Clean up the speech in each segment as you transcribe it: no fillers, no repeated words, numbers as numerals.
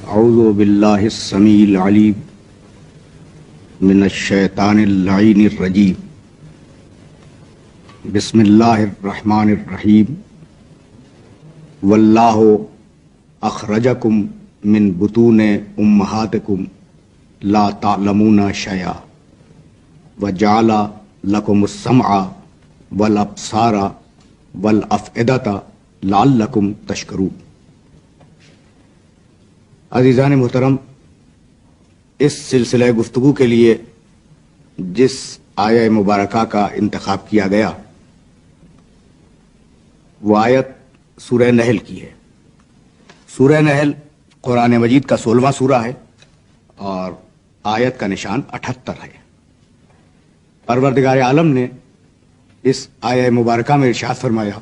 اعوذ باللہ السمیع العلیم من الشیطان اللعین الرجیم بسم اللہ الرحمن الرحیم واللہ اخرجکم من بطون امہاتکم لا تعلمون شیئا وجعل لکم السمع والابصار والافئدۃ لعلکم تشکرون۔ عزیزان محترم، اس سلسلہ گفتگو کے لیے جس آیہ مبارکہ کا انتخاب کیا گیا وہ آیت سورہ نحل کی ہے۔ سورہ نحل قرآن مجید کا 16واں سورہ ہے اور آیت کا نشان 78 ہے۔ پروردگار عالم نے اس آیہ مبارکہ میں ارشاد فرمایا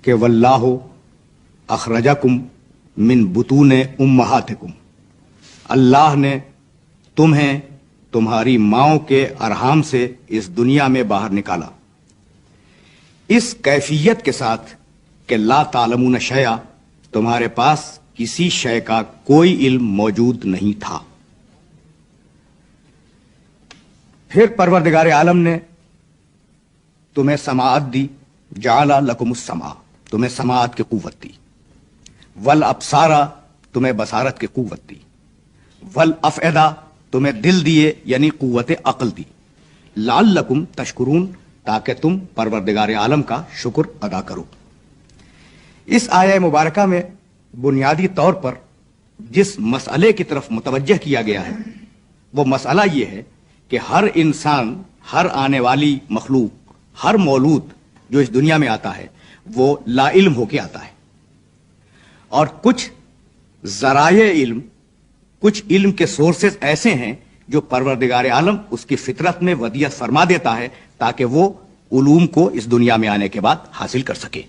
کہ واللہ اخرجکم من بطون امہاتکم، اللہ نے تمہیں تمہاری ماؤں کے ارحام سے اس دنیا میں باہر نکالا، اس کیفیت کے ساتھ کہ لا تعلمون شیئا، تمہارے پاس کسی شے کا کوئی علم موجود نہیں تھا۔ پھر پروردگار عالم نے تمہیں سماعت دی، جعل لکم السمع، تمہیں سماعت کی قوت دی، والابصار، تمہیں بصارت کی قوت دی، والافئدہ، تمہیں دل دیے یعنی قوت عقل دی، لعلکم تشکرون، تاکہ تم پروردگار عالم کا شکر ادا کرو۔ اس آیہ مبارکہ میں بنیادی طور پر جس مسئلے کی طرف متوجہ کیا گیا ہے وہ مسئلہ یہ ہے کہ ہر انسان، ہر آنے والی مخلوق، ہر مولود جو اس دنیا میں آتا ہے وہ لا علم ہو کے آتا ہے، اور کچھ ذرائع علم، کچھ علم کے سورسز ایسے ہیں جو پروردگار عالم اس کی فطرت میں ودیعت فرما دیتا ہے تاکہ وہ علوم کو اس دنیا میں آنے کے بعد حاصل کر سکے۔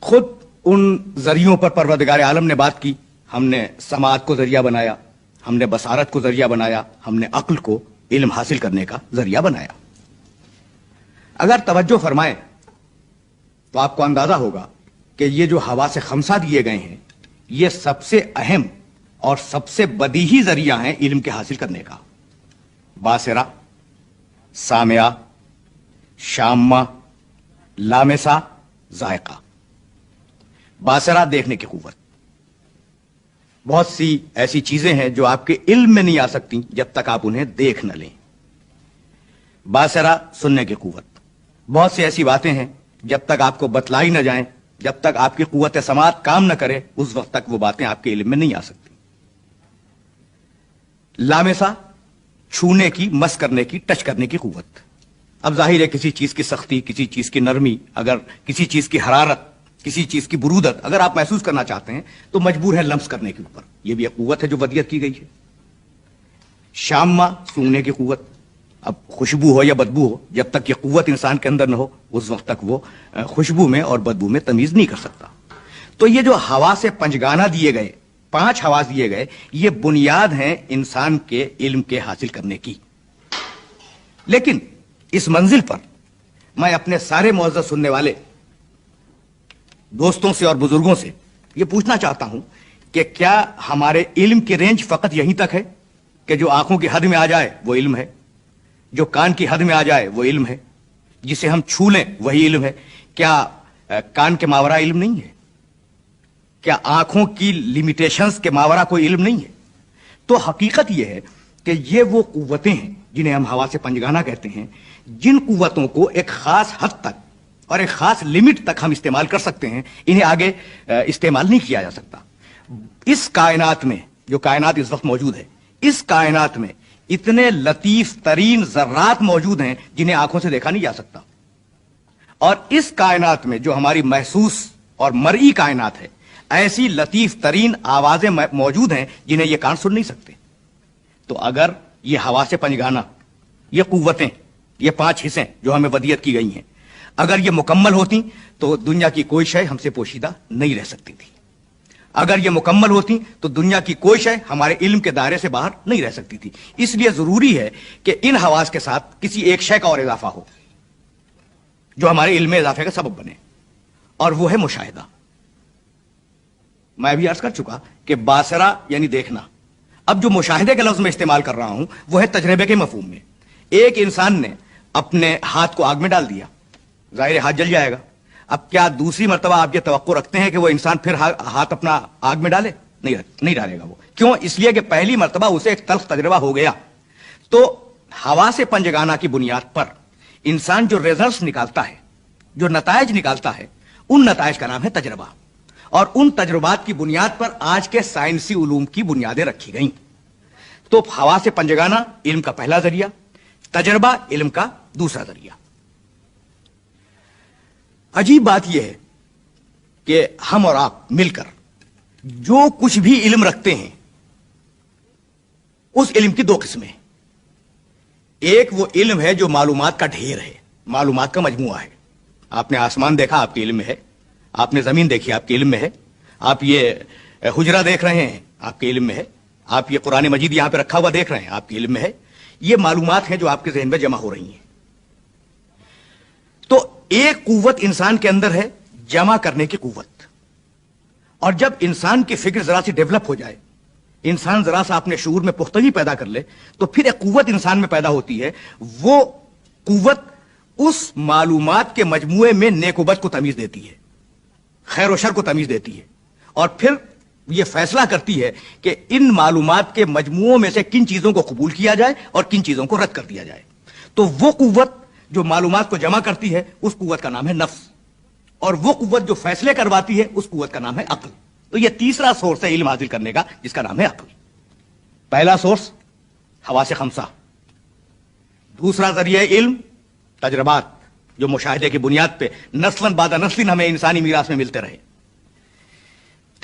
خود ان ذریعوں پر پروردگار عالم نے بات کی، ہم نے سماعت کو ذریعہ بنایا، ہم نے بصارت کو ذریعہ بنایا، ہم نے عقل کو علم حاصل کرنے کا ذریعہ بنایا۔ اگر توجہ فرمائیں تو آپ کو اندازہ ہوگا کہ یہ جو حواس خمسہ دیے گئے ہیں یہ سب سے اہم اور سب سے بدیہی ذریعہ ہیں علم کے حاصل کرنے کا۔ باصرہ، سامعہ، شامہ، لامسہ، ذائقہ۔ باصرہ، دیکھنے کی قوت۔ بہت سی ایسی چیزیں ہیں جو آپ کے علم میں نہیں آ سکتی جب تک آپ انہیں دیکھ نہ لیں۔ باصرہ، سننے کی قوت۔ بہت سی ایسی باتیں ہیں جب تک آپ کو بتلائی نہ جائیں، جب تک آپ کی قوت سماعت کام نہ کرے، اس وقت تک وہ باتیں آپ کے علم میں نہیں آ سکتی۔ لامسہ، چھونے کی، مس کرنے کی، ٹچ کرنے کی قوت۔ اب ظاہر ہے کسی چیز کی سختی، کسی چیز کی نرمی، اگر کسی چیز کی حرارت، کسی چیز کی برودت اگر آپ محسوس کرنا چاہتے ہیں تو مجبور ہے لمس کرنے کے اوپر، یہ بھی ایک قوت ہے جو ودیعت کی گئی ہے۔ شامہ، سونگنے کی قوت۔ اب خوشبو ہو یا بدبو ہو، جب تک یہ قوت انسان کے اندر نہ ہو اس وقت تک وہ خوشبو میں اور بدبو میں تمیز نہیں کر سکتا۔ تو یہ جو حواس پنجگانہ دیے گئے، 5 حواس دیے گئے، یہ بنیاد ہیں انسان کے علم کے حاصل کرنے کی۔ لیکن اس منزل پر میں اپنے سارے معزز سننے والے دوستوں سے اور بزرگوں سے یہ پوچھنا چاہتا ہوں کہ کیا ہمارے علم کی رینج فقط یہیں تک ہے کہ جو آنکھوں کی حد میں آ جائے وہ علم ہے، جو کان کی حد میں آ جائے وہ علم ہے، جسے ہم چھو لیں وہی علم ہے؟ کیا کان کے ماورا علم نہیں ہے؟ کیا آنکھوں کی لیمیٹیشنز کے ماورا کوئی علم نہیں ہے؟ تو حقیقت یہ ہے کہ یہ وہ قوتیں ہیں جنہیں ہم حواس پنجگانہ کہتے ہیں، جن قوتوں کو ایک خاص حد تک اور ایک خاص لمٹ تک ہم استعمال کر سکتے ہیں، انہیں آگے استعمال نہیں کیا جا سکتا۔ اس کائنات میں، جو کائنات اس وقت موجود ہے، اس کائنات میں اتنے لطیف ترین ذرات موجود ہیں جنہیں آنکھوں سے دیکھا نہیں جا سکتا، اور اس کائنات میں جو ہماری محسوس اور مرئی کائنات ہے، ایسی لطیف ترین آوازیں موجود ہیں جنہیں یہ کان سن نہیں سکتے۔ تو اگر یہ حواس پنجگانہ، یہ قوتیں، یہ 5 حصے جو ہمیں ودیعت کی گئی ہیں، اگر یہ مکمل ہوتی تو دنیا کی کوئی شے ہم سے پوشیدہ نہیں رہ سکتی تھی۔ اگر یہ مکمل ہوتی تو دنیا کی کوئی شے ہمارے علم کے دائرے سے باہر نہیں رہ سکتی تھی۔ اس لیے ضروری ہے کہ ان حواس کے ساتھ کسی ایک شے کا اور اضافہ ہو جو ہمارے علم میں اضافے کا سبب بنے، اور وہ ہے مشاہدہ۔ میں بھی عرض کر چکا کہ باصرہ یعنی دیکھنا. اب جو مشاہدے کے لفظ میں استعمال کر رہا ہوں وہ ہے تجربے کے مفہوم میں. ایک انسان نے اپنے ہاتھ کو آگ میں ڈال دیا, ظاہر ہاتھ جل جائے گا. اب کیا دوسری مرتبہ آپ یہ توقع رکھتے ہیں کہ وہ انسان پھر ہاتھ اپنا آگ میں ڈالے؟ نہیں ڈالے گا وہ. کیوں؟ اس لیے کہ پہلی مرتبہ اسے ایک تلخ تجربہ ہو گیا. تو حواس پنجگانہ کی بنیاد پر انسان جو ریزلٹس نکالتا ہے, جو نتائج نکالتا ہے, ان نتائج کا نام ہے تجربہ. اور ان تجربات کی بنیاد پر آج کے سائنسی علوم کی بنیادیں رکھی گئیں. تو حواس پنجگانہ علم کا پہلا ذریعہ, تجربہ علم کا دوسرا ذریعہ. عجیب بات یہ ہے کہ ہم اور آپ مل کر جو کچھ بھی علم رکھتے ہیں اس علم کی دو قسمیں ہیں. ایک وہ علم ہے جو معلومات کا ڈھیر ہے, معلومات کا مجموعہ ہے. آپ نے آسمان دیکھا, آپ کے علم میں ہے. آپ نے زمین دیکھی, آپ کے علم میں ہے. آپ یہ حجرہ دیکھ رہے ہیں, آپ کے علم میں ہے. آپ یہ قرآن مجید یہاں پہ رکھا ہوا دیکھ رہے ہیں, آپ کے علم میں ہے. یہ معلومات ہیں جو آپ کے ذہن میں جمع ہو رہی ہیں. تو ایک قوت انسان کے اندر ہے, جمع کرنے کی قوت. اور جب انسان کی فکر ذرا سی ڈیولپ ہو جائے, انسان ذرا سا اپنے شعور میں پختگی پیدا کر لے, تو پھر ایک قوت انسان میں پیدا ہوتی ہے. وہ قوت اس معلومات کے مجموعے میں نیک و بد کو تمیز دیتی ہے, خیر و شر کو تمیز دیتی ہے, اور پھر یہ فیصلہ کرتی ہے کہ ان معلومات کے مجموعوں میں سے کن چیزوں کو قبول کیا جائے اور کن چیزوں کو رد کر دیا جائے. تو وہ قوت جو معلومات کو جمع کرتی ہے اس قوت کا نام ہے نفس, اور وہ قوت جو فیصلے کرواتی ہے اس قوت کا نام ہے عقل. تو یہ تیسرا سورس ہے علم حاصل کرنے کا, جس کا نام ہے عقل. پہلا سورس حواس خمسہ, دوسرا ذریعہ علم تجربات جو مشاہدے کی بنیاد پہ نسلاً بعد نسل ہمیں انسانی میراث میں ملتے رہے.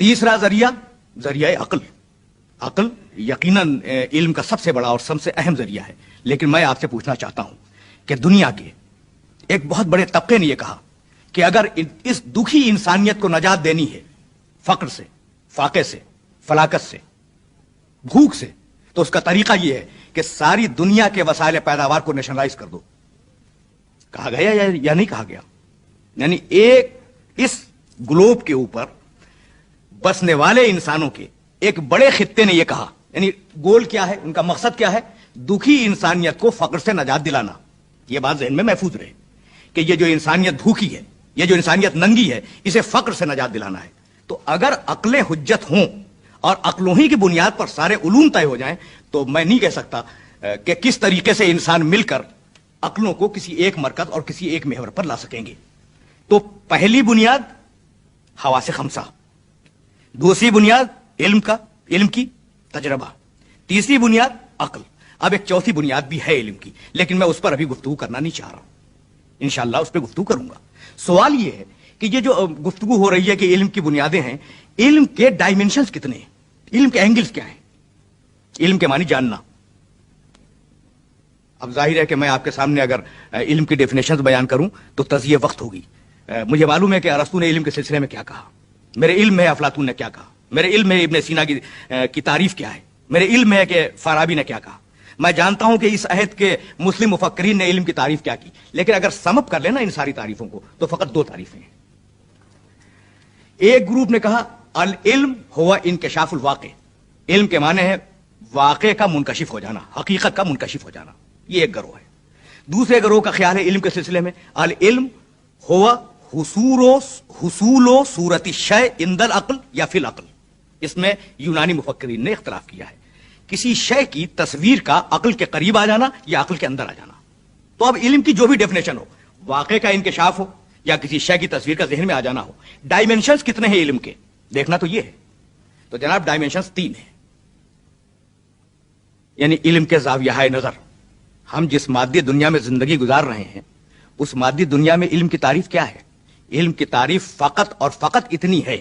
تیسرا ذریعہ عقل. عقل یقیناً علم کا سب سے بڑا اور سب سے اہم ذریعہ ہے. لیکن میں آپ سے پوچھنا چاہتا ہوں کہ دنیا کے ایک بہت بڑے طبقے نے یہ کہا کہ اگر اس دکھی انسانیت کو نجات دینی ہے فقر سے, فاقے سے, فلاکت سے, بھوک سے, تو اس کا طریقہ یہ ہے کہ ساری دنیا کے وسائل پیداوار کو نیشنلائز کر دو. کہا گیا یا نہیں کہا گیا؟ یعنی ایک اس گلوب کے اوپر بسنے والے انسانوں کے ایک بڑے خطے نے یہ کہا. یعنی گول کیا ہے, ان کا مقصد کیا ہے؟ دکھی انسانیت کو فقر سے نجات دلانا. یہ بات ذہن میں محفوظ رہے کہ یہ جو انسانیت بھوکی ہے, یہ جو انسانیت ننگی ہے, اسے فقر سے نجات دلانا ہے. تو اگر عقلیں حجت ہوں اور عقلوں ہی کی بنیاد پر سارے علوم طے ہو جائیں, تو میں نہیں کہہ سکتا کہ کس طریقے سے انسان مل کر عقلوں کو کسی ایک مرکز اور کسی ایک محور پر لا سکیں گے. تو پہلی بنیاد حواس خمسہ, دوسری بنیاد علم کی تجربہ, تیسری بنیاد عقل. اب ایک چوتھی بنیاد بھی ہے علم کی, لیکن میں اس پر ابھی گفتگو کرنا نہیں چاہ رہا ہوں. انشاءاللہ اس پہ گفتگو کروں گا. سوال یہ ہے کہ یہ جو گفتگو ہو رہی ہے کہ علم کی بنیادیں ہیں, علم کے ڈائمینشنز کتنے ہیں, علم کے اینگلز کیا ہیں؟ علم کے معنی جاننا. اب ظاہر ہے کہ میں آپ کے سامنے اگر علم کی ڈیفینیشنز بیان کروں تو تضییع وقت ہوگی. مجھے معلوم ہے کہ ارسطو نے علم کے سلسلے میں کیا کہا, میرے علم میں افلاطون نے کیا کہا, میرے علم میں ابن سینا کی تعریف کیا ہے, میرے علم میں ہے کہ فارابی نے کیا کہا. میں جانتا ہوں کہ اس عہد کے مسلم مفکرین نے علم کی تعریف کیا کی, لیکن اگر سم اپ کر لینا ان ساری تعریفوں کو تو فقط دو تعریفیں ہیں. ایک گروپ نے کہا العلم ہوا انکشاف الواقع, علم کے معنی ہے واقع کا منکشف ہو جانا, حقیقت کا منکشف ہو جانا. یہ ایک گروہ ہے. دوسرے گروہ کا خیال ہے علم کے سلسلے میں العلم ہوا حصول و صورت الشیء عند العقل یا فی العقل. اس میں یونانی مفکرین نے اختلاف کیا ہے, کسی شے کی تصویر کا عقل کے قریب آ جانا یا عقل کے اندر آ جانا. تو اب علم کی جو بھی ڈیفینیشن ہو, واقع کا انکشاف ہو یا کسی شے کی تصویر کا ذہن میں آ جانا ہو, ڈائمینشنز کتنے ہیں علم کے دیکھنا تو یہ ہے. تو جناب ڈائمینشنز 3 ہیں. یعنی علم کے زاویہ نظر, ہم جس مادی دنیا میں زندگی گزار رہے ہیں اس مادی دنیا میں علم کی تعریف کیا ہے؟ علم کی تعریف فقط اور فقط اتنی ہے,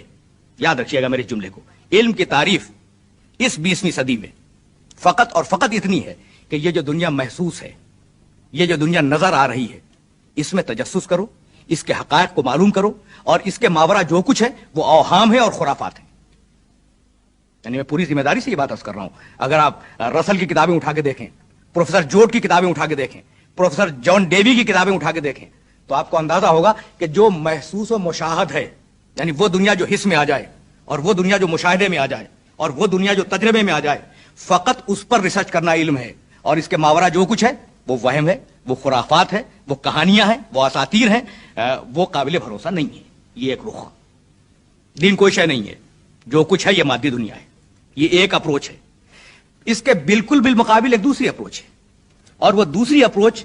یاد رکھیے گا میرے جملے کو, علم کی تعریف اس 20ویں صدی میں فقط اور فقط اتنی ہے کہ یہ جو دنیا محسوس ہے, یہ جو دنیا نظر آ رہی ہے, اس میں تجسس کرو, اس کے حقائق کو معلوم کرو, اور اس کے ماورا جو کچھ ہے وہ اوہام ہے اور خرافات ہیں. یعنی میں پوری ذمہ داری سے یہ بات عرض کر رہا ہوں. اگر آپ رسل کی کتابیں اٹھا کے دیکھیں, پروفیسر جوڈ کی کتابیں اٹھا کے دیکھیں, پروفیسر جان ڈیوی کی کتابیں اٹھا کے دیکھیں, تو آپ کو اندازہ ہوگا کہ جو محسوس و مشاہد ہے, یعنی وہ دنیا جو حس میں آ جائے, اور وہ دنیا جو مشاہدے میں آ جائے اور وہ دنیا جو تجربے میں آ جائے، فقط اس پر ریسرچ کرنا علم ہے، اور اس کے ماورا جو کچھ ہے وہ وہم ہے، وہ خرافات ہے، وہ کہانیاں ہیں، وہ اساطیر ہیں، وہ قابل بھروسہ نہیں ہے۔ یہ ایک رخ، دین کوئی شے نہیں ہے، جو کچھ ہے یہ مادی دنیا ہے۔ یہ ایک اپروچ ہے۔ اس کے بالکل بالمقابل ایک دوسری اپروچ ہے، اور وہ دوسری اپروچ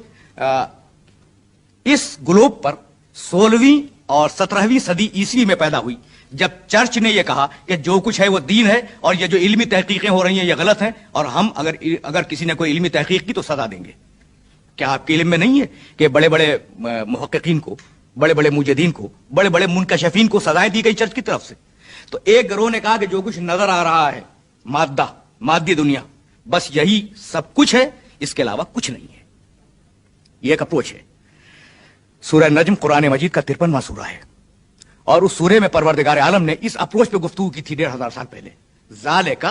اس گلوب پر 16ویں اور 17ویں صدی عیسوی میں پیدا ہوئی، جب چرچ نے یہ کہا کہ جو کچھ ہے وہ دین ہے، اور یہ جو علمی تحقیقیں ہو رہی ہیں یہ غلط ہیں، اور ہم اگر کسی نے کوئی علمی تحقیق کی تو سزا دیں گے۔ کیا آپ کے علم میں نہیں ہے کہ بڑے بڑے محققین کو، بڑے بڑے مجدین کو، بڑے بڑے منکشفین کو سزائیں دی گئی چرچ کی طرف سے؟ تو ایک گروہ نے کہا کہ جو کچھ نظر آ رہا ہے مادی دنیا، بس یہی سب کچھ ہے، اس کے علاوہ کچھ نہیں ہے۔ یہ ایک اپروچ ہے۔ سورہ نجم قرآن مجید کا 53واں سورہ ہے، اور اس سورے میں پروردگار عالم نے اس اپروچ پہ گفتگو کی تھی 1500 سال پہلے۔ ذالک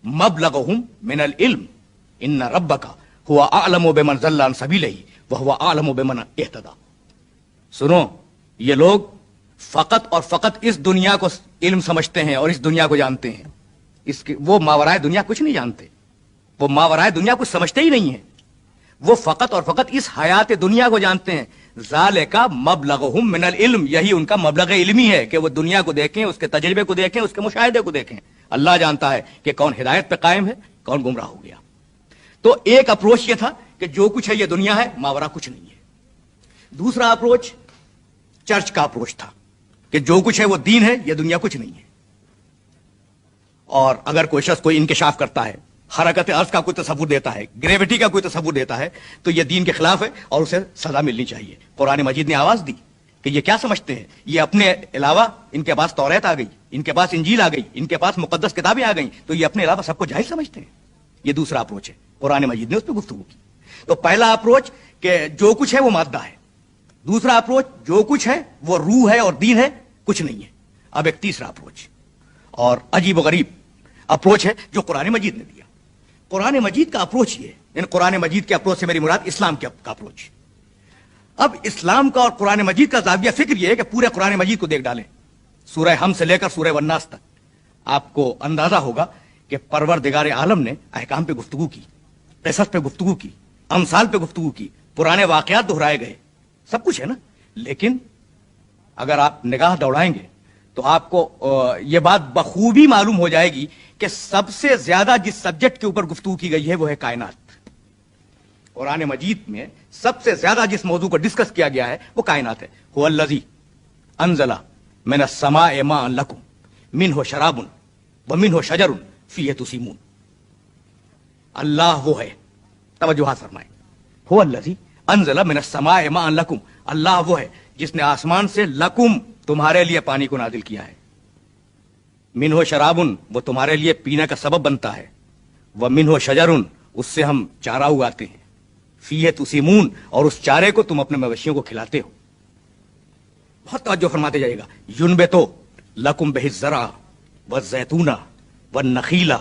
مبلغہم من العلم ان ربک هو اعلم بمن ضل عن سبیلہ وهو اعلم بمن اہتدی۔ سنو، یہ لوگ فقط اور فقط اس دنیا کو علم سمجھتے ہیں اور اس دنیا کو جانتے ہیں، وہ ماورائے دنیا کچھ نہیں جانتے، وہ ماورائے دنیا کچھ سمجھتے ہی نہیں ہیں، وہ فقط اور فقط اس حیات دنیا کو جانتے ہیں۔ ذالک مبلغہم من العلم، یہی ان کا مبلغ علمی ہے کہ وہ دنیا کو دیکھیں، اس کے تجربے کو دیکھیں، اس کے مشاہدے کو دیکھیں۔ اللہ جانتا ہے کہ کون ہدایت پہ قائم ہے، کون گمراہ ہو گیا۔ تو ایک اپروچ یہ تھا کہ جو کچھ ہے یہ دنیا ہے، ماورا کچھ نہیں ہے۔ دوسرا اپروچ چرچ کا اپروچ تھا کہ جو کچھ ہے وہ دین ہے، یہ دنیا کچھ نہیں ہے۔ اور اگر کوئی شخص کوئی انکشاف کرتا ہے، حرکت ارض کا کوئی تصور دیتا ہے، گریوٹی کا کوئی تصور دیتا ہے، تو یہ دین کے خلاف ہے اور اسے سزا ملنی چاہیے۔ قرآن مجید نے آواز دی کہ یہ کیا سمجھتے ہیں، یہ اپنے علاوہ ان کے پاس توریت آ گئی، ان کے پاس انجیل آ گئی، ان کے پاس مقدس کتابیں آ گئیں، تو یہ اپنے علاوہ سب کو جاہل سمجھتے ہیں۔ یہ دوسرا اپروچ ہے، قرآن مجید نے اس پہ گفتگو کی۔ تو پہلا اپروچ کہ جو کچھ ہے وہ مادہ ہے، دوسرا اپروچ جو کچھ ہے وہ روح ہے اور دین ہے، کچھ نہیں ہے۔ اب ایک تیسرا اپروچ، اور عجیب و غریب اپروچ ہے جو قرآن مجید نے دیا۔ قرآن مجید کا اپروچ یہ ہے، یعنی قرآن مجید کے اپروچ سے میری مراد اسلام کا اپروچ۔ اب اسلام کا اور قرآن مجید کا زاویہ فکر یہ ہے کہ پورے قرآن مجید کو دیکھ ڈالیں، سورہ ہم سے لے کر سورہ والناس تک۔ آپ کو اندازہ ہوگا کہ پروردگار عالم نے احکام پہ گفتگو کی، قصص پہ گفتگو کی، امثال پہ گفتگو کی، پرانے واقعات دہرائے گئے، سب کچھ ہے نا۔ لیکن اگر آپ نگاہ دوڑائیں گے تو آپ کو یہ بات بخوبی معلوم ہو جائے گی کہ سب سے زیادہ جس سبجیکٹ کے اوپر گفتگو کی گئی ہے وہ ہے کائنات۔ قرآن مجید میں سب سے زیادہ جس موضوع کو ڈسکس کیا گیا ہے وہ کائنات ہے۔ هو الذی انزل من السماء ماء لکم منہ شراب ومنہ شجر فیہ تسیمون۔ اللہ وہ ہے، توجہ فرمائیں، هو الذی انزل من السماء ماء لکم، اللہ وہ ہے جس نے آسمان سے لکم تمہارے لیے پانی کو نازل کیا ہے۔ منہ شرابن، وہ تمہارے لیے پینے کا سبب بنتا ہے، ومنہ شجرن، اس سے ہم چارہ اگاتے ہیں، فیہ تسیمون، اور اس چارے کو تم اپنے مویشیوں کو کھلاتے ہو۔ بہت توجہ فرماتے جائے گا۔ ینبتو لکم بہ الزرع والزیتون والنخیل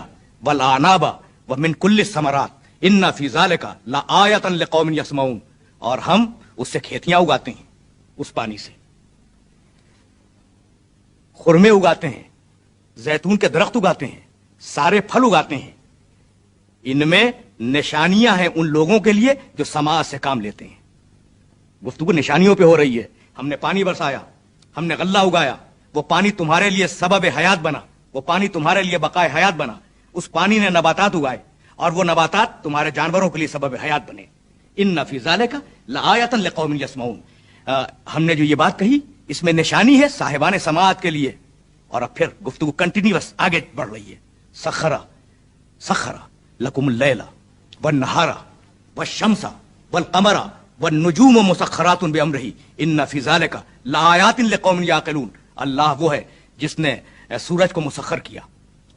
والاعناب ومن کل الثمرات ان فی ذلک لآیۃ لقوم یسمعون، اور ہم اس سے کھیتیاں اگاتے ہیں، اس پانی سے خرمے اگاتے ہیں، زیتون کے درخت اگاتے ہیں، سارے پھل اگاتے ہیں۔ ان میں نشانیاں ہیں ان لوگوں کے لیے جو سماعت سے کام لیتے ہیں۔ گفتگو نشانیوں پہ ہو رہی ہے۔ ہم نے پانی برسایا، ہم نے غلہ اگایا، وہ پانی تمہارے لیے سبب حیات بنا، وہ پانی تمہارے لیے بقائے حیات بنا۔ اس پانی نے نباتات اگائے اور وہ نباتات تمہارے جانوروں کے لیے سبب حیات بنے۔ ان فی ذالک لآیۃ لقوم یسمعون۔ ہم نے جو یہ بات کہی اس میں نشانی ہے صاحبان سماعت کے لیے۔ اور اب پھر گفتگو کنٹینیوس آگے بڑھ رہی ہے۔ سخر لکم اللیل والنہار والشمس والقمر والنجوم مسخرات بامرہ ان فی ذلک لآیات لقوم یعقلون۔ اللہ وہ ہے جس نے سورج کو مسخر کیا،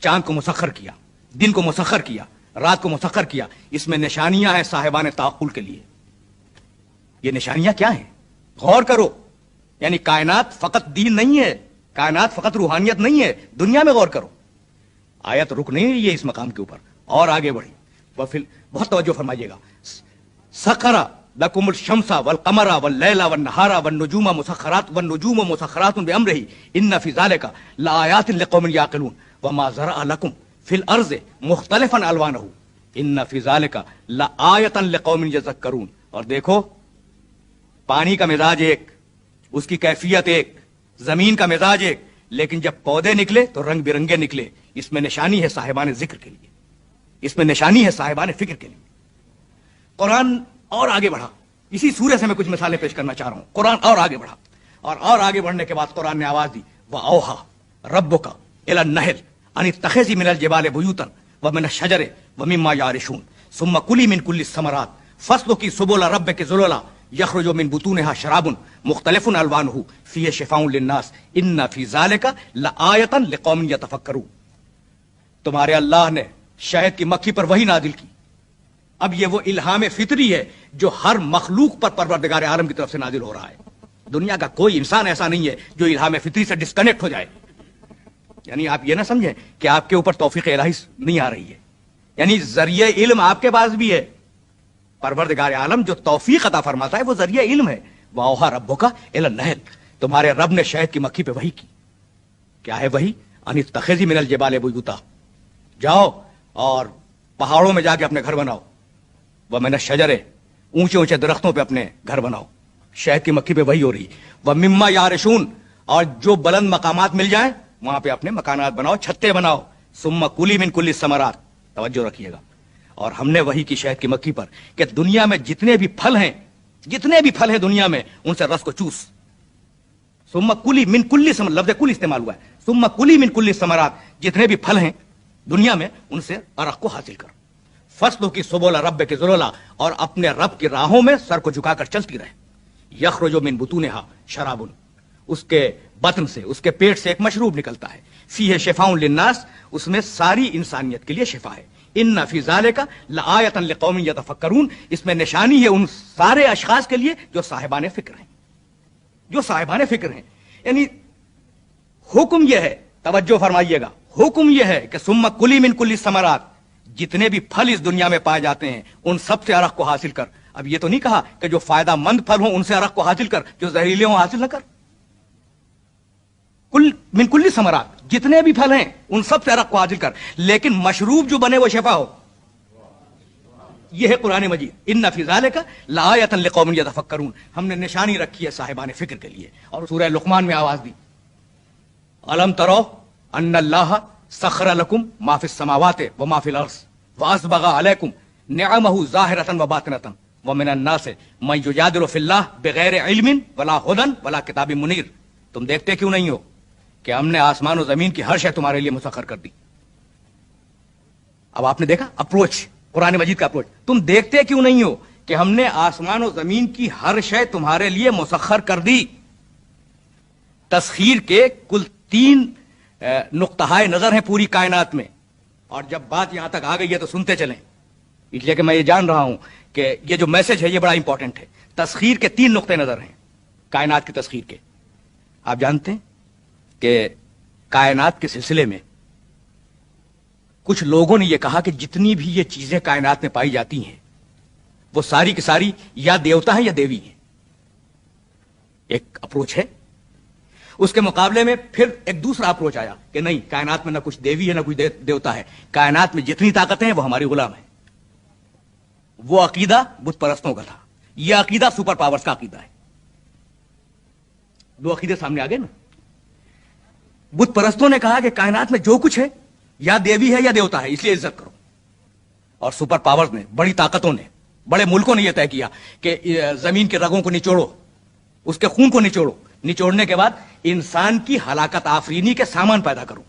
چاند کو مسخر کیا، دن کو مسخر کیا، رات کو مسخر کیا۔ اس میں نشانیاں ہیں صاحبان تعقل کے لیے۔ یہ نشانیاں کیا ہیں؟ غور کرو۔ یعنی کائنات فقط دین نہیں ہے، کائنات فقط روحانیت نہیں ہے، دنیا میں غور کرو۔ آیت رک نہیں ہے اس مقام کے اوپر، اور آگے بڑھی۔ بہت توجہ فرمائیے گا۔ سخر لکم الشمس والقمر واللیل والنہار والنجوم مسخرات بامرہ ان فی ذلک لآیات لقوم یعقلون وما ذرأ لکم فی الارض مختلفا الوانہ ان فی ذلک لآیۃ لقوم یذکرون. اور دیکھو پانی کا مزاج ایک، اس کی کیفیت ایک، زمین کا مزاج ایک، لیکن جب پودے نکلے تو رنگ برنگے نکلے. اس میں نشانی ہے صاحبان ذکر کے لیے، اس میں نشانی ہے صاحبان فکر کے لیے. قرآن اور آگے بڑھا. اسی سورہ سے میں کچھ مثالیں پیش کرنا چاہ رہا ہوں. قرآن اور آگے بڑھا، اور آگے بڑھنے کے بعد قرآن نے آواز دی وَأَوْحَىٰ رَبُّكَ إِلَى النَّحْلِ أَنِ اتَّخِذِي مِنَ الْجِبَالِ بُيُوتًا وَمِنَ الشَّجَرِ وَمِمَّا يَعْرِشُونَ ثُمَّ كُلِي مِن كُلِّ الثَّمَرَاتِ فَاسْلُكِي سُبُلَ رَبِّكِ ذُلُلًا يَخْرُجُ مِن بُطُونِهَا شَرَابٌ مُخْتَلِفٌ أَلْوَانُهُ فِيهِ شِفَاءٌ لِلنَّاسِ إِنَّ فِي ذَلِكَ لَآيَةً لِقَوْمٍ يَتَفَكَّرُونَ. تمہارے اللہ نے شہد کی مکھی پر وحی نازل کی. اب یہ وہ الہام فطری ہے جو ہر مخلوق پر پروردگار عالم کی طرف سے نازل ہو رہا ہے. دنیا کا کوئی انسان ایسا نہیں ہے جو الہام فطری سے ڈسکنیکٹ ہو جائے. یعنی آپ یہ نہ سمجھیں کہ آپ کے اوپر توفیق الہی نہیں آ رہی ہے، یعنی ذریعہ علم آپ کے پاس بھی ہے. پروردگار عالم جو توفیق عطا فرماتا ہے وہ ذریعہ علم ہے. وَأَوْحَىٰ رَبُّكَ إِلَى النَّحْلِ تمہارے رب نے شہد کی مکھی پہ وحی کی. کیا ہے وحی؟ أَنِ اتَّخِذِي مِنَ الْجِبَالِ بُيُوتًا جاؤ اور پہاڑوں میں جا کے اپنے گھر بناؤ. وَمِنَ الشَّجَرِ اونچے اونچے درختوں پہ اپنے گھر بناؤ. شہد کی مکھی پہ وہی ہو رہی. وَمِمَّا يَعْرِشُونَ اور جو بلند مقامات مل جائیں وہاں پہ اپنے مکانات بناؤ، چھتے بناؤ. ثُمَّ كُلِي مِن كُلِّ الثَّمَرَاتِ توجہ رکھیے گا. اور ہم نے وہی کی شہد کی مکھی پر کہ دنیا میں جتنے بھی پھل ہیں دنیا میں ان سے رس کو چوس. ثُمَّ كُلِي مِن كُلِّ الثَّمَرَاتِ لفظ کل استعمال ہوا ہے. ثُمَّ كُلِي مِن كُلِّ الثَّمَرَاتِ جتنے بھی پھل ہیں دنیا میں ان سے ارق کو حاصل کر. فَاسْلُكِي سُبُلَ رَبِّكِ ذُلُلًا اور اپنے رب کی راہوں میں سر کو جھکا کر چلتی رہے. يَخْرُجُ مِن بُطُونِهَا شَرَابٌ اس کے بطن سے، اس کے پیٹ سے ایک مشروب نکلتا ہے. فِيهِ شِفَاءٌ لِلنَّاسِ اس میں ساری انسانیت کے لیے شفا ہے. إِنَّ فِي ذَلِكَ لَآيَةً لِقَوْمٍ يَتَفَكَّرُونَ اس میں نشانی ہے ان سارے اشخاص کے لیے جو صاحبان فکر ہیں. یعنی حکم یہ ہے، توجہ فرمائیے گا، حکم یہ ہے کہ ثُمَّ كُلِي مِن كُلِّ الثَّمَرَاتِ جتنے بھی پھل اس دنیا میں پائے جاتے ہیں ان سب سے ارق کو حاصل کر. اب یہ تو نہیں کہا کہ جو فائدہ مند پھل ہوں ان سے ارق کو حاصل کر، جو زہریلے ہوں حاصل نہ کر. من کل ثمرات جتنے بھی پھل ہیں ان سب سے ارق کو حاصل کر، لیکن مشروب جو بنے وہ شفا ہو. یہ ہے قرآن مجید. ان فی ذلک لآیۃ لقوم یتفکرون ہم نے نشانی رکھی ہے صاحبان فکر کے لیے. اور سورہ لقمان میں آواز دی الم تروا ان اللہ سخر لکم ما فی السماوات وما فی الارض واسبغ علیکم نعمہ ظاہرۃ وباطنۃ ومن الناس من یجادل فی اللہ بغیر علم ولا ھدی ولا کتاب منیر. تم دیکھتے کیوں نہیں ہو کہ ہم نے آسمان و زمین کی ہر شے تمہارے لیے مسخر کر دی. اب آپ نے دیکھا اپروچ، قرآن مجید کا اپروچ. تم دیکھتے کیوں نہیں ہو کہ ہم نے آسمان و زمین کی ہر شے تمہارے لیے مسخر کر دی. تسخیر کے کل 3 نقطۂ نظر ہیں پوری کائنات میں، اور جب بات یہاں تک آ گئی ہے تو سنتے چلیں، اس لیے کہ میں یہ جان رہا ہوں کہ یہ جو میسج ہے یہ بڑا امپورٹنٹ ہے. تسخیر کے 3 نقطۂ نظر ہیں کائنات کی تسخیر کے. آپ جانتے ہیں کہ کائنات کے سلسلے میں کچھ لوگوں نے یہ کہا کہ جتنی بھی یہ چیزیں کائنات میں پائی جاتی ہیں وہ ساری کی ساری یا دیوتا ہیں یا دیوی ہیں. ایک اپروچ ہے. اس کے مقابلے میں پھر ایک دوسرا اپروچ آیا کہ نہیں، کائنات میں نہ کچھ دیوی ہے نہ کچھ دیوتا ہے، کائنات میں جتنی طاقتیں ہیں وہ ہماری غلام ہیں. وہ عقیدہ بت پرستوں کا تھا، یہ عقیدہ سپر پاورز کا عقیدہ ہے. 2 عقیدے سامنے آ گئے نا. بت پرستوں نے کہا کہ کائنات میں جو کچھ ہے یا دیوی ہے یا دیوتا ہے، اس لیے عزت کرو. اور سپر پاورز نے، بڑی طاقتوں نے، بڑے ملکوں نے یہ طے کیا کہ زمین کے رگوں کو نچوڑو، اس کے خون کو نچوڑو، نچوڑنے کے بعد انسان کی ہلاکت آفرینی کے سامان پیدا کرو.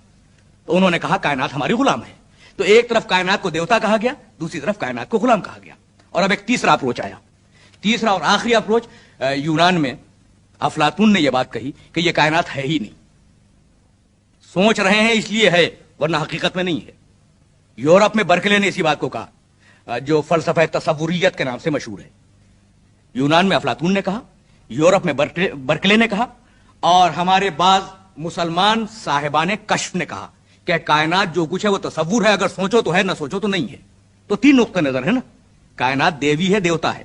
تو انہوں نے کہا کائنات ہماری غلام ہے. تو ایک طرف کائنات کو دیوتا کہا گیا، دوسری طرف کائنات کو غلام کہا گیا. اور اب ایک تیسرا اپروچ آیا. تیسرا اور آخری اپروچ یونان میں افلاطون نے یہ بات کہی کہ یہ کائنات ہے ہی نہیں، سوچ رہے ہیں اس لیے ہے ورنہ حقیقت میں نہیں ہے. یورپ میں برکلے نے اسی بات کو کہا جو فلسفہ تصوریت کے نام سے مشہور ہے. یونان میں افلاطون نے کہا، یورپ میں برکلے نے کہا، اور ہمارے بعض مسلمان صاحبان کشف نے کہا کہ کائنات جو کچھ ہے وہ تصور ہے، اگر سوچو تو ہے نہ سوچو تو نہیں ہے. تو 3 نقطہ نظر ہے نا. کائنات دیوی ہے، دیوتا ہے.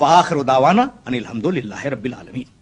وآخر دعوانا ان الحمدللہ رب العالمین.